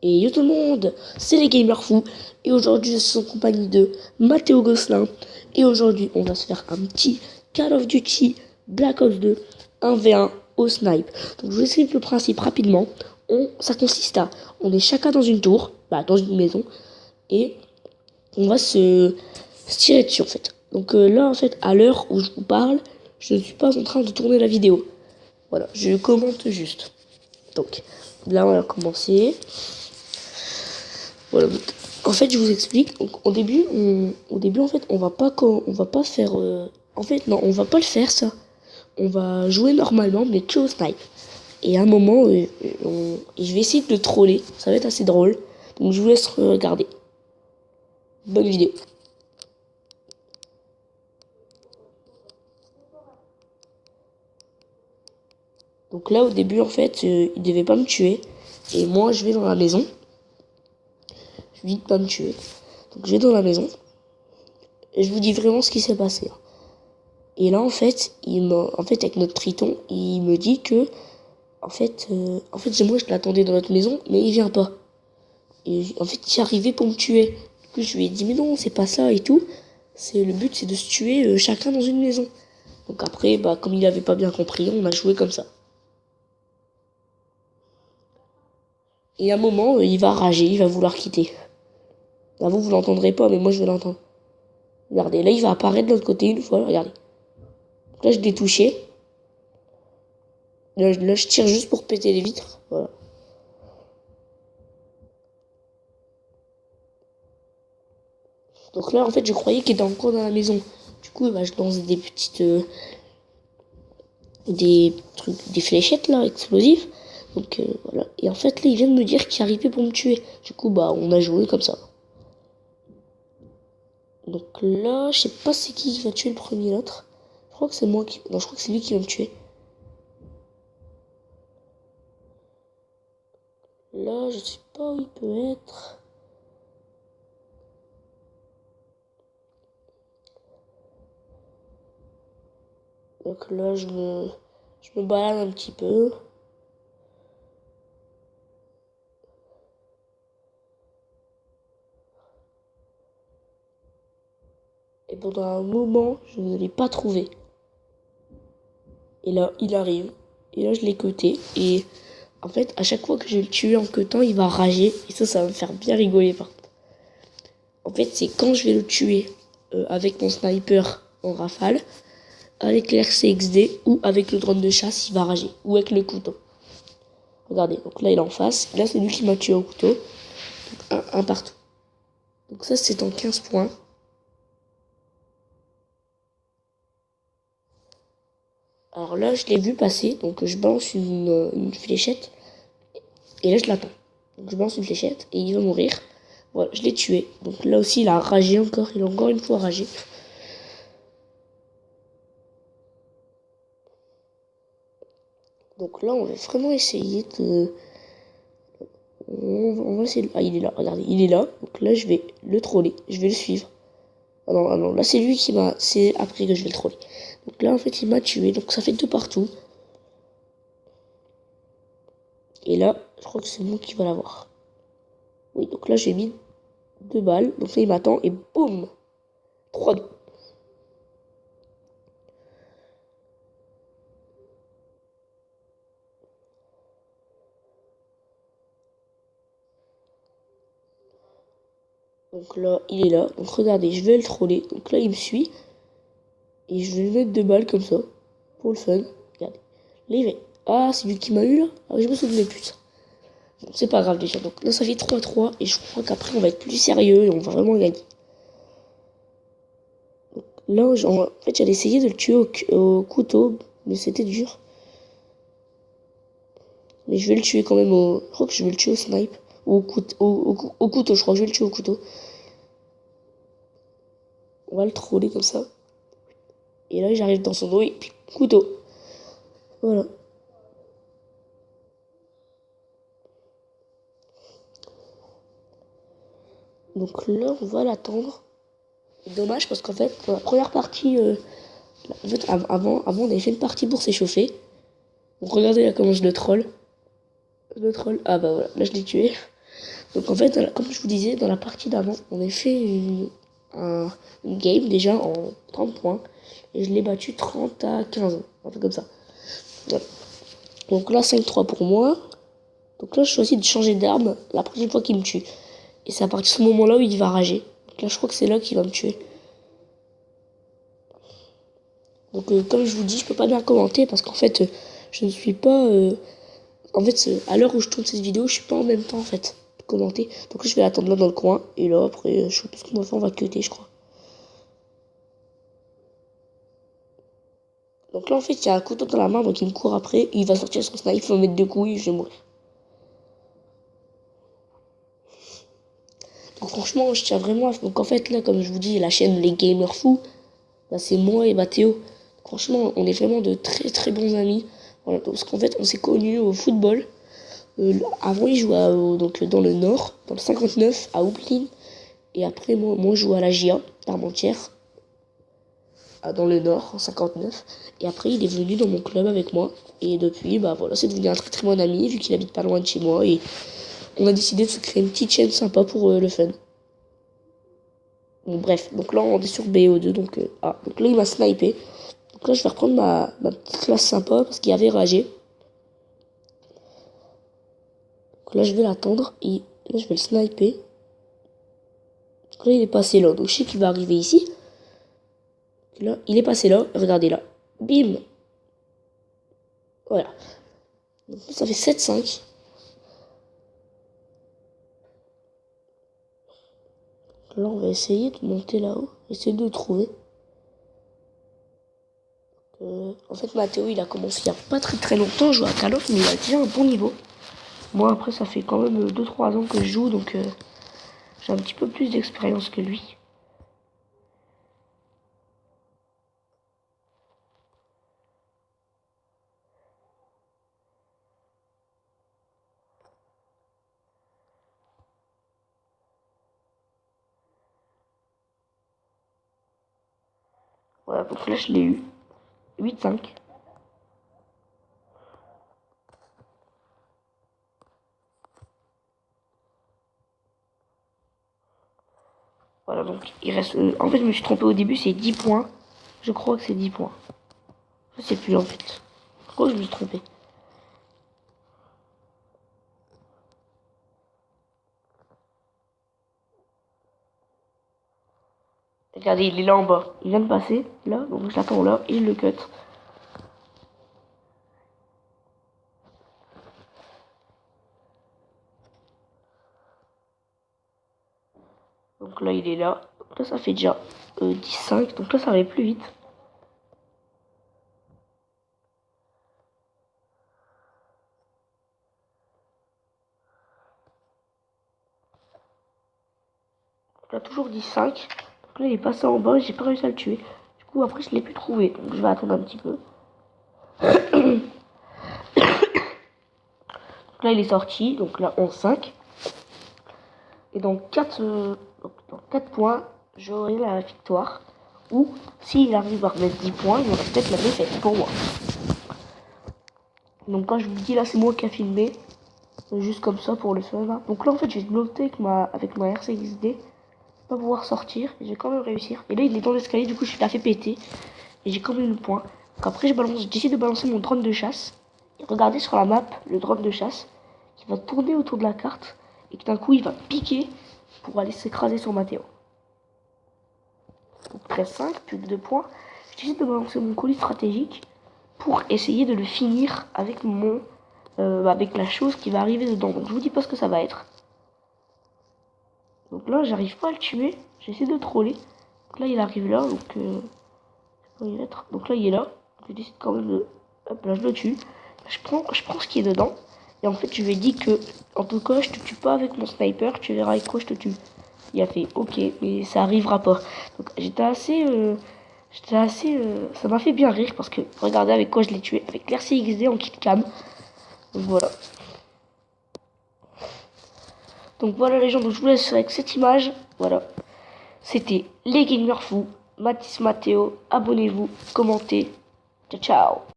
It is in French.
Et yo tout le monde, c'est les Gamers Fous. Et aujourd'hui, je suis en compagnie de Mathéo Gosselin. Et aujourd'hui, on va se faire un petit Call of Duty Black Ops 2 1v1 au snipe. Donc je vous explique le principe rapidement. Ça consiste à, on est chacun dans une tour, dans une maison. Et on va se tirer dessus en fait. Donc là en fait, à l'heure où je vous parle, je ne suis pas en train de tourner la vidéo. Voilà, je commente juste. Donc là on va commencer. Voilà. En fait, je vous explique. Donc, au début, en fait, on va pas faire. En fait, non, on va pas le faire ça. On va jouer normalement, mais que au snipe. Et à un moment, je vais essayer de le troller. Ça va être assez drôle. Donc, je vous laisse regarder. Bonne vidéo. Donc là, au début, en fait, il devait pas me tuer. Et moi, je vais dans la maison. Je lui dis de pas me tuer. Donc, je vais dans la maison. Et je vous dis vraiment ce qui s'est passé. Et là, en fait, avec notre Triton, il me dit que, en fait, moi, je l'attendais dans notre maison, mais il vient pas. Et en fait, il est arrivé pour me tuer. Du coup, je lui ai dit, mais non, c'est pas ça et tout. Le but, c'est de se tuer chacun dans une maison. Donc après, comme il avait pas bien compris, on a joué comme ça. Et à un moment, il va rager, il va vouloir quitter. Là, vous l'entendrez pas, mais moi, je vais l'entendre. Regardez, là, il va apparaître de l'autre côté une fois, regardez. Donc là, je l'ai touché. Là, je tire juste pour péter les vitres. Voilà. Donc là, en fait, je croyais qu'il était encore dans la maison. Du coup, je lance des petites... des fléchettes, là, explosives. Donc, voilà. Et en fait, là, il vient de me dire qu'il arrivait pour me tuer. Du coup, on a joué comme ça. Donc là, je sais pas c'est qui va tuer le premier, l'autre. Je crois que c'est moi qui... Non, je crois que c'est lui qui va me tuer. Là, je sais pas où il peut être. Donc là, je me balade un petit peu. Et pendant un moment, je ne l'ai pas trouvé. Et là, il arrive. Et là, je l'ai cuté. Et en fait, à chaque fois que je vais le tuer en cutant, il va rager. Et ça va me faire bien rigoler par contre. En fait, c'est quand je vais le tuer avec mon sniper en rafale, avec l'RCXD ou avec le drone de chasse, il va rager. Ou avec le couteau. Regardez, donc là, il est en face. Là, c'est lui qui m'a tué au couteau. Donc, un partout. Donc ça, c'est en 15 points. Alors là, je l'ai vu passer, donc je balance une fléchette, et là je l'attends. Donc je balance une fléchette, et il va mourir. Voilà, je l'ai tué. Donc là aussi, il a ragé encore, il a encore une fois ragé. Donc là, on va vraiment essayer de... On va essayer de... Ah, il est là, regardez, il est là. Donc là, je vais le troller, je vais le suivre. Ah non, là c'est lui qui m'a... C'est après que je vais le troller. Donc là, en fait, il m'a tué, donc ça fait deux partout. Et là, je crois que c'est moi qui va l'avoir. Oui, donc là, j'ai mis 2 balles. Donc là, il m'attend et boum 3-2. Donc là, il est là. Donc regardez, je vais le troller. Donc là, il me suit. Et je vais lui mettre 2 balles comme ça. Pour le fun. Regardez. Là, il va... Ah, c'est lui qui m'a eu là. Ah, je me souvenais plus de ça. Bon, c'est pas grave déjà. Donc là, ça fait 3-3. Et je crois qu'après, on va être plus sérieux et on va vraiment gagner. Donc là, en fait, j'allais essayer de le tuer au couteau. Mais c'était dur. Mais je vais le tuer quand même au... Je crois que je vais le tuer au snipe. Ou au couteau, je crois que je vais le tuer au couteau. On va le troller comme ça. Et là, j'arrive dans son dos et puis couteau. Voilà. Donc là, on va l'attendre. Dommage parce qu'en fait, pour la première partie, en fait, avant, on avait fait une partie pour s'échauffer. Donc regardez là comment je le troll. Je le troll. Ah bah voilà, là je l'ai tué. Donc en fait, comme je vous disais, dans la partie d'avant, on a fait une game déjà en 30 points. Et je l'ai battu 30 à 15, un peu comme ça. Voilà. Donc là, 5-3 pour moi. Donc là, je choisis de changer d'arme la prochaine fois qu'il me tue. Et c'est à partir de ce moment-là où il va rager. Donc là, je crois que c'est là qu'il va me tuer. Donc comme je vous dis, je peux pas bien commenter parce qu'en fait, je ne suis pas... en fait, à l'heure où je tourne cette vidéo, je suis pas en même temps en fait de commenter. Donc là, je vais attendre là dans le coin. Et là, après, je sais pas ce qu'on va faire, on va cutter, je crois. Donc là, en fait, il y a un couteau dans la main, donc il me court après. Il va sortir son snipe, il va me mettre 2 coups et je vais mourir. Donc franchement, je tiens vraiment à... Donc en fait, là, comme je vous dis, la chaîne Les Gamers Fous, là, c'est moi et Mathéo. Franchement, on est vraiment de très très bons amis. Voilà, parce qu'en fait, on s'est connus au football. Avant, il jouait donc, dans le Nord, dans le 59, à Houplin. Et après, moi je jouais à la GIA, d'Armentières, dans le Nord, en 59. Et après, il est venu dans mon club avec moi. Et depuis, bah voilà, c'est devenu un très très bon ami, vu qu'il habite pas loin de chez moi. Et on a décidé de se créer une petite chaîne sympa pour le fun. Bon, bref, donc là, on est sur BO2. Donc là, il m'a snipé. Donc là, je vais reprendre ma petite classe sympa parce qu'il avait ragé. Donc là, je vais l'attendre et là, je vais le sniper. Donc là, il est passé là. Donc je sais qu'il va arriver ici. Là, il est passé là. Regardez là. Bim. Voilà. Donc, ça fait 7-5. Là, on va essayer de monter là-haut. Essayer de le trouver. En fait, Mathéo, il a commencé il n'y a pas très très longtemps à jouer à Call of, mais il a déjà un bon niveau. Moi, après, ça fait quand même 2-3 ans que je joue, donc j'ai un petit peu plus d'expérience que lui. Voilà, donc là, je l'ai eu. 8-5. Voilà, donc il reste... en fait, je me suis trompé au début, c'est 10 points. Je crois que c'est 10 points. Je sais plus, en fait. Je crois que je me suis trompé. Regardez, il est là en bas. Il vient de passer, là, donc je l'attends là, et il le cut. Donc là, il est là. Donc là, ça fait déjà 10-5. Donc là, ça va aller plus vite. Donc là, toujours 10-5. Donc là, il est passé en bas, j'ai pas réussi à le tuer. Du coup, après, je l'ai plus trouvé. Donc je vais attendre un petit peu. Donc là, il est sorti. Donc là, 11-5. Et dans 4 points, j'aurai la victoire. Ou, s'il arrive à remettre 10 points, il y aura peut-être la défaite pour moi. Donc quand je vous dis là, c'est moi qui a filmé. Juste comme ça pour le fun. Donc là, en fait, je vais bloquer avec ma RCXD. Pas pouvoir sortir. Et je vais quand même réussir. Et là, il est dans l'escalier. Du coup, je l'ai fait péter. Et j'ai quand même le point. Donc après, j'essaie de balancer mon drone de chasse. Et regardez sur la map, le drone de chasse qui va tourner autour de la carte. Et que d'un coup, il va piquer pour aller s'écraser sur Mathéo. Donc 13-5, plus que 2 points. J'essaie de balancer mon colis stratégique pour essayer de le finir avec avec la chose qui va arriver dedans. Donc je vous dis pas ce que ça va être. Donc là, j'arrive pas à le tuer. J'essaie de troller. Donc là, il arrive là. Donc là, il est là. Je décide quand même de... Hop, là, je le tue. Je prends ce qui est dedans. Et en fait, je lui ai dit que, en tout cas, je te tue pas avec mon sniper. Tu verras avec quoi je te tue. Il a fait, ok, mais ça arrivera pas. Donc j'étais assez... ça m'a fait bien rire parce que regardez avec quoi je l'ai tué. Avec l'RCXD en kit cam. Donc voilà. Donc voilà les gens, donc je vous laisse avec cette image. Voilà. C'était les gamers fous. Mathis Mathéo. Abonnez-vous, commentez. Ciao ciao.